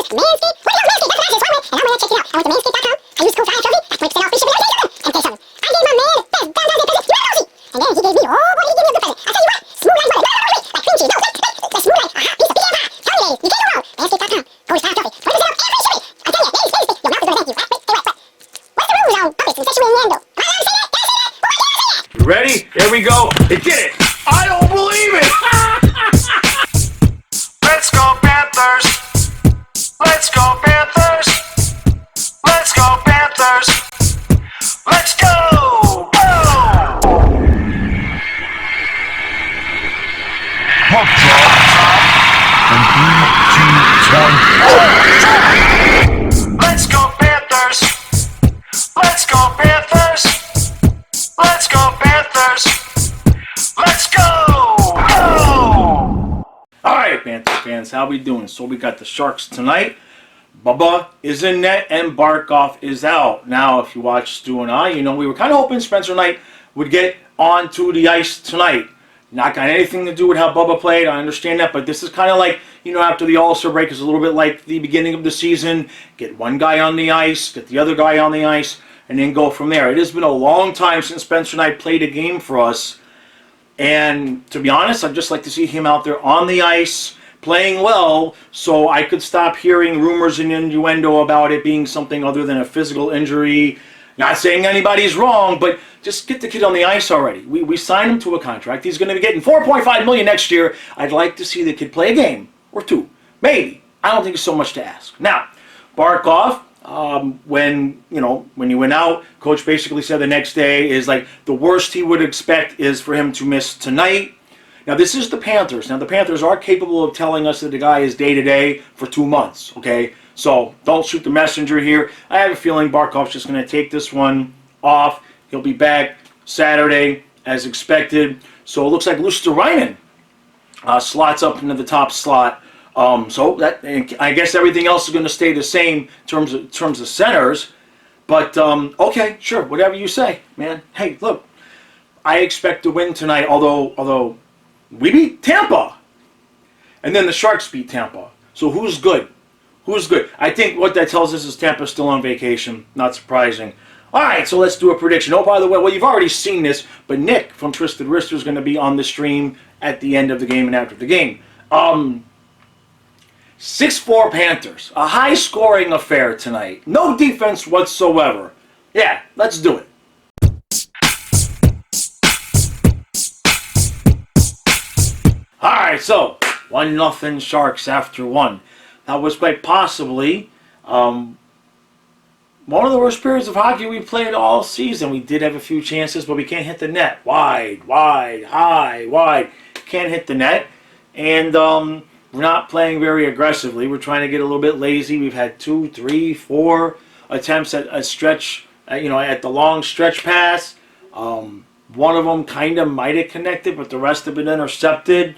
Manscaped? What the hell is Manscaped? That's what I just wanted, and I went and checked it out. I went to manscaped.com. I used code FIRE trophy. That's 20% off free shipping on anything. And tell you something. I gave my man the best Valentine's Day present you ever see. And then he gave me, oh boy, he gave me a good present. I'll tell you what, smooth like butter. Like cream cheese. No, like smooth like a hot piece of BF pie. 30 days, you can't go wrong. Manscaped.com. Code FIRE trophy. 20% off and free shipping. I tell you, Manscaped, your mouth is gonna thank you. Wait. What's the rules on puppets and sexual innuendo? Am I allowed to say that? Can I say that? Oh, I can't say that. You ready? Here we go. It did it. I don't believe it. Let's go Panthers! Let's go Panthers! Let's go Panthers! Let's go! Go! Puck drop. And 3, 2, 1. Let's go Panthers! Let's go Panthers! Let's go Panthers! Let's go! Go! All right, Panther fans, how we doing? So we got the Sharks tonight. Bubba is in net and Barkov is out. Now, if you watch Stu and I, you know we were kind of hoping Spencer Knight would get onto the ice tonight. Not got anything to do with how Bubba played. I understand that, but this is kind of like, you know, after the All-Star break, is a little bit like the beginning of the season. Get one guy on the ice, get the other guy on the ice, and then go from there. It has been a long time since Spencer Knight played a game for us. And to be honest, I'd just like to see him out there on the ice, playing well, so I could stop hearing rumors and innuendo about it being something other than a physical injury. Not saying anybody's wrong, but just get the kid on the ice already. We signed him to a contract. He's going to be getting $4.5 million next year. I'd like to see the kid play a game or two, maybe. I don't think it's so much to ask. Now, Barkov, when he went out, coach basically said the next day is like the worst he would expect is for him to miss tonight. Now, this is the Panthers. Now, the Panthers are capable of telling us that the guy is day-to-day for 2 months, okay? So, don't shoot the messenger here. I have a feeling Barkov's just going to take this one off. He'll be back Saturday, as expected. So, it looks like Luosterainen slots up into the top slot. So, that I guess everything else is going to stay the same in terms of centers. But, okay, sure, whatever you say, man. Hey, look, I expect to win tonight, although we beat Tampa. And then the Sharks beat Tampa. So who's good? Who's good? I think what that tells us is Tampa's still on vacation. Not surprising. All right, so let's do a prediction. Oh, by the way, well, you've already seen this, but Nick from Twisted Wrister is going to be on the stream at the end of the game and after the game. 6-4 Panthers. A high-scoring affair tonight. No defense whatsoever. Yeah, let's do it. Alright, so 1-0 Sharks after 1. That was quite possibly one of the worst periods of hockey we played all season. We did have a few chances, but we can't hit the net. Wide, high, wide. Can't hit the net. And we're not playing very aggressively. We're trying to get a little bit lazy. We've had 2, 3, 4 attempts at a stretch, at the long stretch pass. One of them kind of might have connected, but the rest have been intercepted.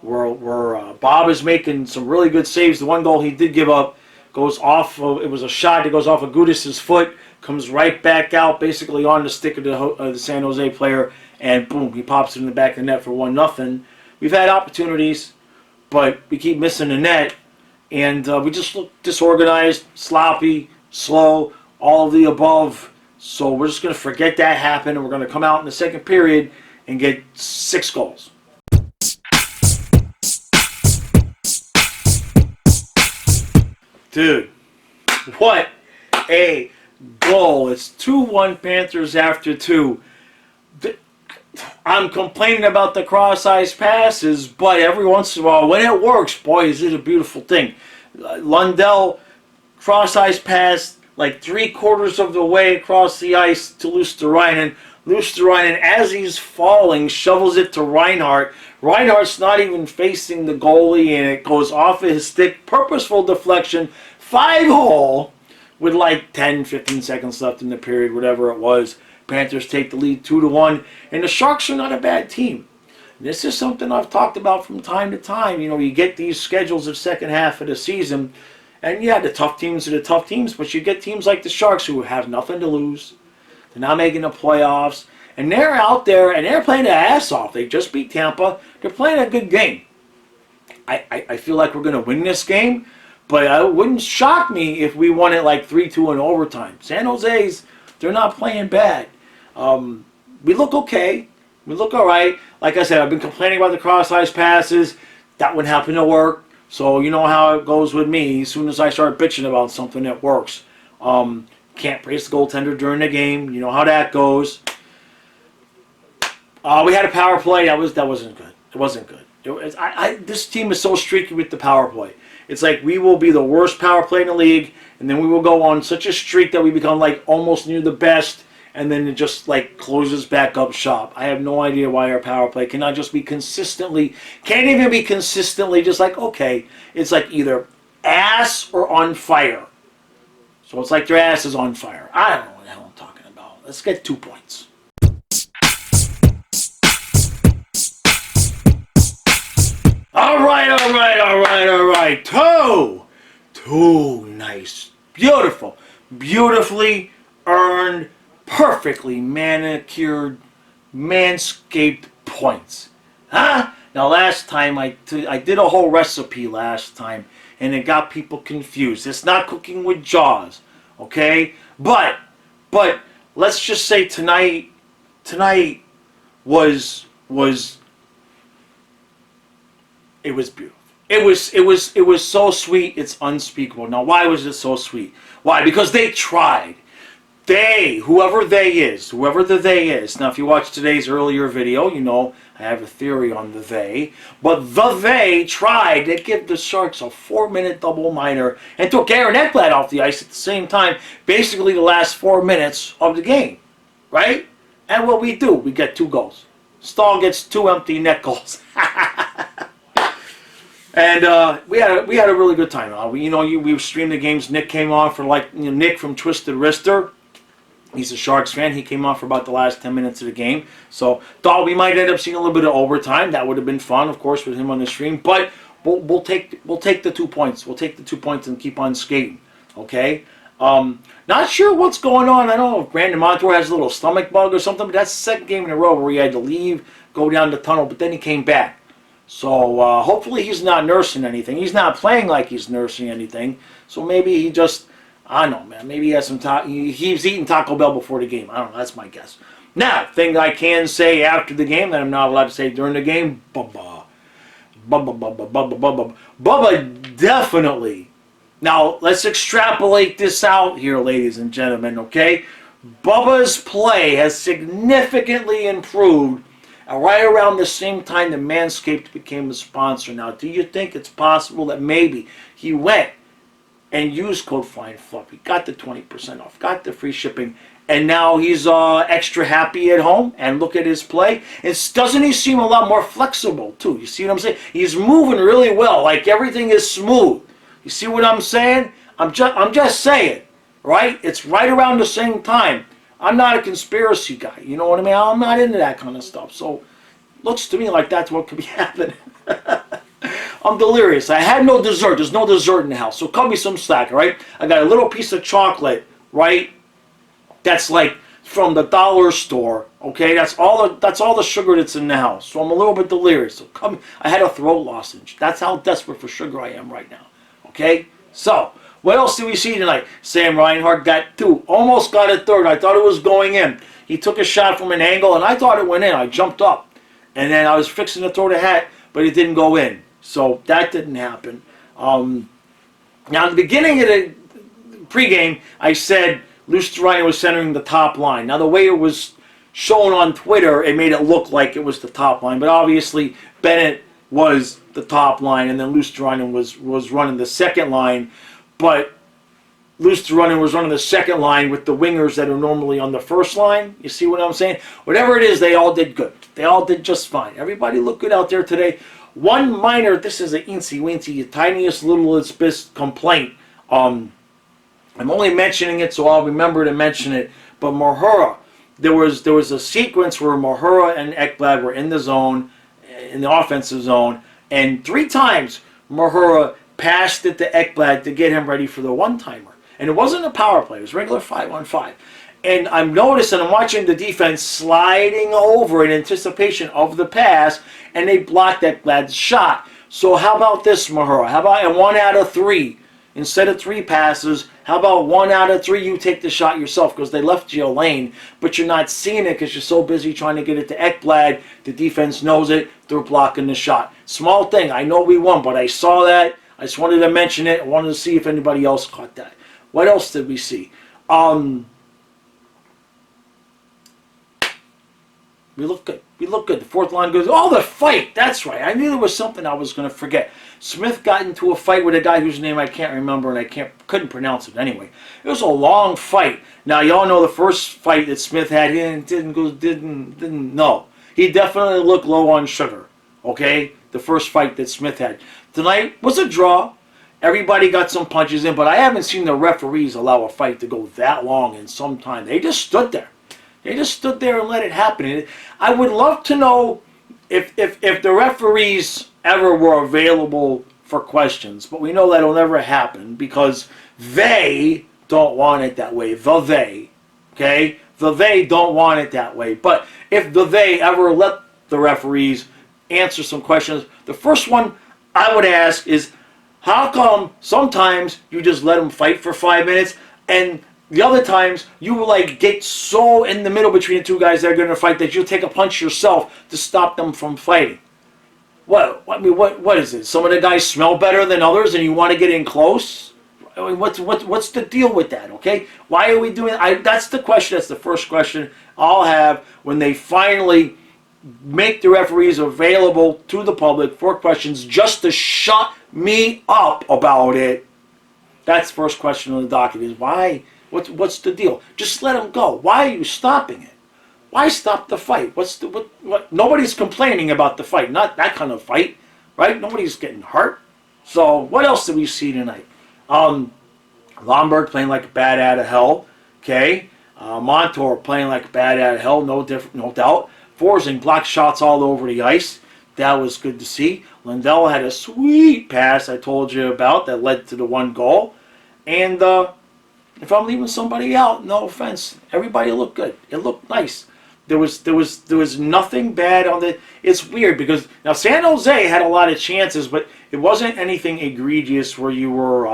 Where Bob is making some really good saves. The one goal he did give up goes off of, it was a shot. It goes off of Gudis' foot, comes right back out, basically on the stick of the San Jose player, and boom, he pops it in the back of the net for 1-0. We've had opportunities, but we keep missing the net, and we just look disorganized, sloppy, slow, all of the above. So we're just going to forget that happened, and we're going to come out in the second period and get 6 goals. Dude, what a goal. It's 2-1 Panthers after 2. I'm complaining about the cross-ice passes, but every once in a while, when it works, boy, is it a beautiful thing. Lundell cross-ice pass like 3/4 of the way across the ice to Luosterainen. Luosterainen, as he's falling, shovels it to Reinhart. Reinhart's not even facing the goalie, and it goes off of his stick. Purposeful deflection. 5-hole with like 10, 15 seconds left in the period, whatever it was. Panthers take the lead 2-1. And the Sharks are not a bad team. This is something I've talked about from time to time. You get these schedules of second half of the season. And yeah, the tough teams are the tough teams, but you get teams like the Sharks who have nothing to lose. They're not making the playoffs. And they're out there, and they're playing their ass off. They just beat Tampa. They're playing a good game. I feel like we're going to win this game, But it wouldn't shock me if we won it like 3-2 in overtime. San Jose's, they're not playing bad. We look okay. We look all right. Like I said, I've been complaining about the cross-ice passes. That wouldn't happen to work. So you know how it goes with me. As soon as I start bitching about something, it works. Can't praise the goaltender during the game. You know how that goes. We had a power play. That wasn't good. It wasn't good. This team is so streaky with the power play. It's like we will be the worst power play in the league, and then we will go on such a streak that we become like almost near the best, and then it just like closes back up shop. I have no idea why our power play cannot just be consistently, can't even be consistently just like, okay, it's like either ass or on fire. So it's like their ass is on fire. I don't know what the hell I'm talking about. Let's get 2 points. All right. Two nice, beautifully earned, perfectly manicured, manscaped points. Huh? Now last time I did a whole recipe last time, and it got people confused. It's not cooking with Jaws, okay? But let's just say tonight was it was beautiful. It was so sweet, it's unspeakable. Now, why was it so sweet? Why? Because they tried. Whoever the they is. Now, if you watch today's earlier video, you know I have a theory on the they. But they tried to give the Sharks a 4-minute double minor and took Aaron Ekblad off the ice at the same time, basically the last 4 minutes of the game, right? And what we do, we get 2 goals. Stahl gets 2 empty net goals. And we had a really good time. We streamed the games. Nick came on for Nick from Twisted Wrister. He's a Sharks fan. He came on for about the last 10 minutes of the game. So thought we might end up seeing a little bit of overtime. That would have been fun, of course, with him on the stream. But we'll take the 2 points. We'll take the 2 points and keep on skating. Okay. Not sure what's going on. I don't know if Brandon Montour has a little stomach bug or something. But that's the second game in a row where he had to leave, go down the tunnel, but then he came back. So hopefully he's not nursing anything. He's not playing like he's nursing anything. So maybe he just, I don't know, man. Maybe he has some he was eating Taco Bell before the game. I don't know. That's my guess. Now, thing I can say after the game that I'm not allowed to say during the game, Bubba definitely. Now, let's extrapolate this out here, ladies and gentlemen, okay? Bubba's play has significantly improved right around the same time that Manscaped became a sponsor. Now, do you think it's possible that maybe he went and used code FlyingFluffy, got the 20% off, got the free shipping, and now he's extra happy at home? And look at his play. Doesn't he seem a lot more flexible, too? You see what I'm saying? He's moving really well, like everything is smooth. You see what I'm saying? I'm just saying, right? It's right around the same time. I'm not a conspiracy guy, you know what I mean? I'm not into that kind of stuff. So, looks to me like that's what could be happening. I'm delirious. I had no dessert. There's no dessert in the house. So, cut me some slack, all right? I got a little piece of chocolate, right? That's like from the dollar store, okay? That's all the sugar that's in the house. So, I'm a little bit delirious. So, I had a throat lozenge. That's how desperate for sugar I am right now, okay? So, what else did we see tonight? Sam Reinhart got 2. Almost got a 3rd. I thought it was going in. He took a shot from an angle, and I thought it went in. I jumped up. And then I was fixing to throw the hat, but it didn't go in. So that didn't happen. Now, at the beginning of the pregame, I said Luciano was centering the top line. Now, the way it was shown on Twitter, it made it look like it was the top line. But obviously, Bennett was the top line, and then Luciano was running the second line. But Luciano was running the second line with the wingers that are normally on the first line. You see what I'm saying? Whatever it is, they all did good. They all did just fine. Everybody looked good out there today. One minor, this is an eensy-weensy, tiniest littlest bit complaint. I'm only mentioning it so I'll remember to mention it. But Mahura, there was a sequence where Mahura and Ekblad were in the zone, in the offensive zone, and 3 times Mahura passed it to Ekblad to get him ready for the one-timer. And it wasn't a power play. It was regular 5-on-5. And I'm noticing, I'm watching the defense sliding over in anticipation of the pass, and they blocked Ekblad's shot. So how about this, Mahura? How about in 1 out of 3, instead of 3 passes, how about 1 out of 3 you take the shot yourself because they left you a lane, but you're not seeing it because you're so busy trying to get it to Ekblad. The defense knows it. They're blocking the shot. Small thing. I know we won, but I saw that. I just wanted to mention it. I wanted to see if anybody else caught that. What else did we see? We look good. We look good. The fourth line goes, oh, the fight. That's right. I knew there was something I was going to forget. Smith got into a fight with a guy whose name I can't remember, and I couldn't pronounce it anyway. It was a long fight. Now, y'all know the first fight that Smith had, he didn't know. He definitely looked low on sugar, okay? The first fight that Smith had. Tonight was a draw. Everybody got some punches in, but I haven't seen the referees allow a fight to go that long in some time. They just stood there. They just stood there and let it happen. I would love to know if the referees ever were available for questions, but we know that'll never happen because they don't want it that way. Okay? They don't want it that way. But if they ever let the referees answer some questions, the first one I would ask is, how come sometimes you just let them fight for 5 minutes and the other times you like get so in the middle between the two guys that are going to fight that you'll take a punch yourself to stop them from fighting? What is it? Some of the guys smell better than others and you want to get in close? I mean, what's the deal with that, okay? Why are we doing that? That's the question. That's the first question I'll have when they finally make the referees available to the public for questions just to shut me up about it. That's the first question on the docket is why? What's the deal? Just let them go. Why are you stopping it? Why stop the fight? What? Nobody's complaining about the fight. Not that kind of fight, right? Nobody's getting hurt. So what else did we see tonight? Lombard playing like a bat out of hell. Okay. Montour playing like a bat out of hell. No doubt. Forsing blocked shots all over the ice. That was good to see. Lindell had a sweet pass I told you about that led to the 1 goal. And if I'm leaving somebody out, no offense, everybody looked good. It looked nice. There was nothing bad on the. It's weird because now San Jose had a lot of chances, but it wasn't anything egregious where you were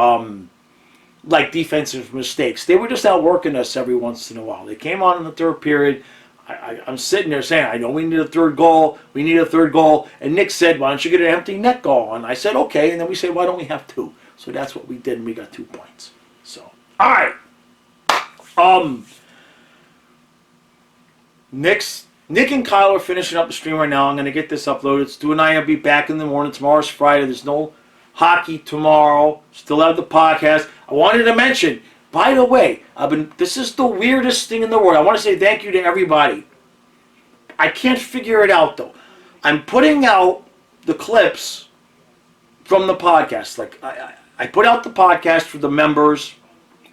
like defensive mistakes. They were just outworking us every once in a while. They came on in the third period. I'm sitting there saying, I know we need a third goal. We need a third goal. And Nick said, why don't you get an empty net goal? And I said, okay. And then we said, why don't we have 2? So that's what we did, and we got 2 points. So, all right. Nick and Kyle are finishing up the stream right now. I'm going to get this uploaded. Stu and I will be back in the morning. Tomorrow's Friday. There's no hockey tomorrow. Still have the podcast. I wanted to mention, by the way, this is the weirdest thing in the world. I want to say thank you to everybody. I can't figure it out, though. I'm putting out the clips from the podcast. Like, I put out the podcast for the members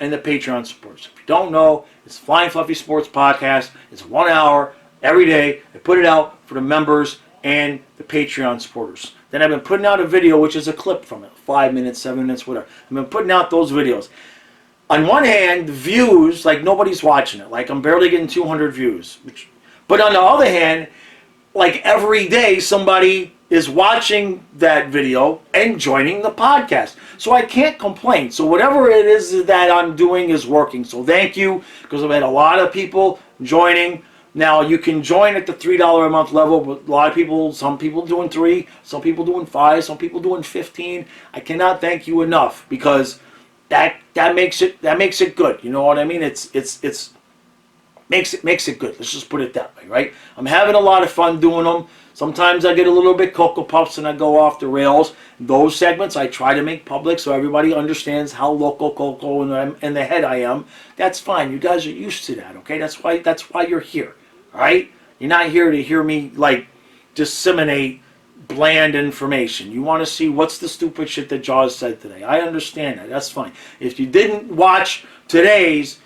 and the Patreon supporters. If you don't know, it's Flying Fluffy Sports Podcast. It's 1 hour every day. I put it out for the members and the Patreon supporters. Then I've been putting out a video, which is a clip from it. 5 minutes, 7 minutes, whatever. I've been putting out those videos. On one hand, the views, like nobody's watching it. Like I'm barely getting 200 views. But on the other hand, like every day somebody is watching that video and joining the podcast. So I can't complain. So whatever it is that I'm doing is working. So thank you, because I've had a lot of people joining. Now you can join at the $3 a month level, but a lot of people, some people doing 3, some people doing 5, some people doing 15. I cannot thank you enough because that makes it good. You know what I mean? It makes it good. Let's just put it that way, right? I'm having a lot of fun doing them. Sometimes I get a little bit Cocoa Puffs and I go off the rails. Those segments I try to make public so everybody understands how local Coco in the head I am. That's fine. You guys are used to that, okay? That's why you're here, all right? You're not here to hear me like disseminate bland information. You want to see what's the stupid shit that Jaws said today. I understand that. That's fine. If you didn't watch today's,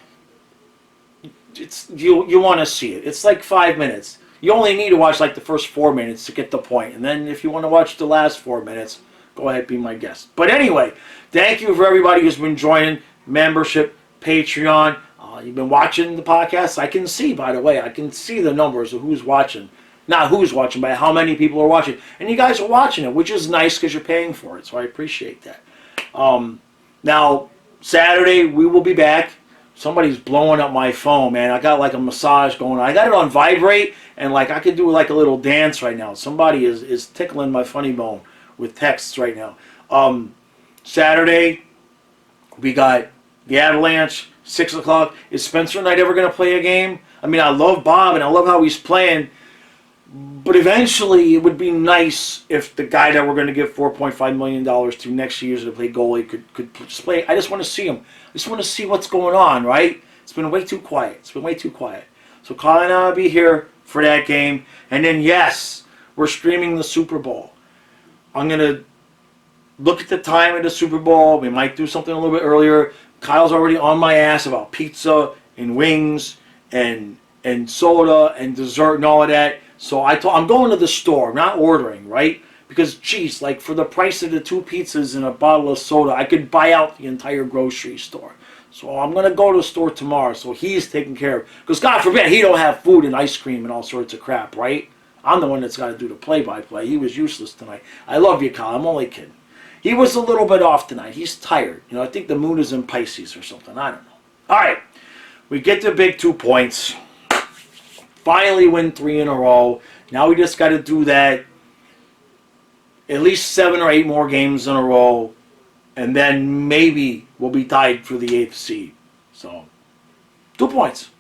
you want to see it. It's like 5 minutes. You only need to watch like the first 4 minutes to get the point. And then if you want to watch the last 4 minutes, go ahead, be my guest. But anyway, thank you for everybody who's been joining membership, Patreon. You've been watching the podcast. I can see, by the way, I can see the numbers of who's watching. Not who's watching, but how many people are watching. And you guys are watching it, which is nice because you're paying for it. So I appreciate that. Now, Saturday, we will be back. Somebody's blowing up my phone, man. I got like a massage going on. I got it on vibrate, and like I could do like a little dance right now. Somebody is tickling my funny bone with texts right now. Saturday, we got the Avalanche, 6 o'clock. Is Spencer Knight ever going to play a game? I mean, I love Bob, and I love how he's playing. But eventually, it would be nice if the guy that we're going to give $4.5 million to next year to play goalie could just play. I just want to see him. I just want to see what's going on, right? It's been way too quiet. So Kyle and I will be here for that game. And then, yes, we're streaming the Super Bowl. I'm going to look at the time of the Super Bowl. We might do something a little bit earlier. Kyle's already on my ass about pizza and wings and soda and dessert and all of that. So I'm going to the store. I'm not ordering, right? Because, geez, like for the price of the 2 pizzas and a bottle of soda, I could buy out the entire grocery store. So I'm going to go to the store tomorrow. So he's taken care of. Because God forbid he don't have food and ice cream and all sorts of crap, right? I'm the one that's got to do the play-by-play. He was useless tonight. I love you, Kyle. I'm only kidding. He was a little bit off tonight. He's tired. You know, I think the moon is in Pisces or something. I don't know. All right. We get the big 2 points. Finally win 3 in a row. Now we just got to do that at least 7 or 8 more games in a row. And then maybe we'll be tied for the 8th seed. So, 2 points.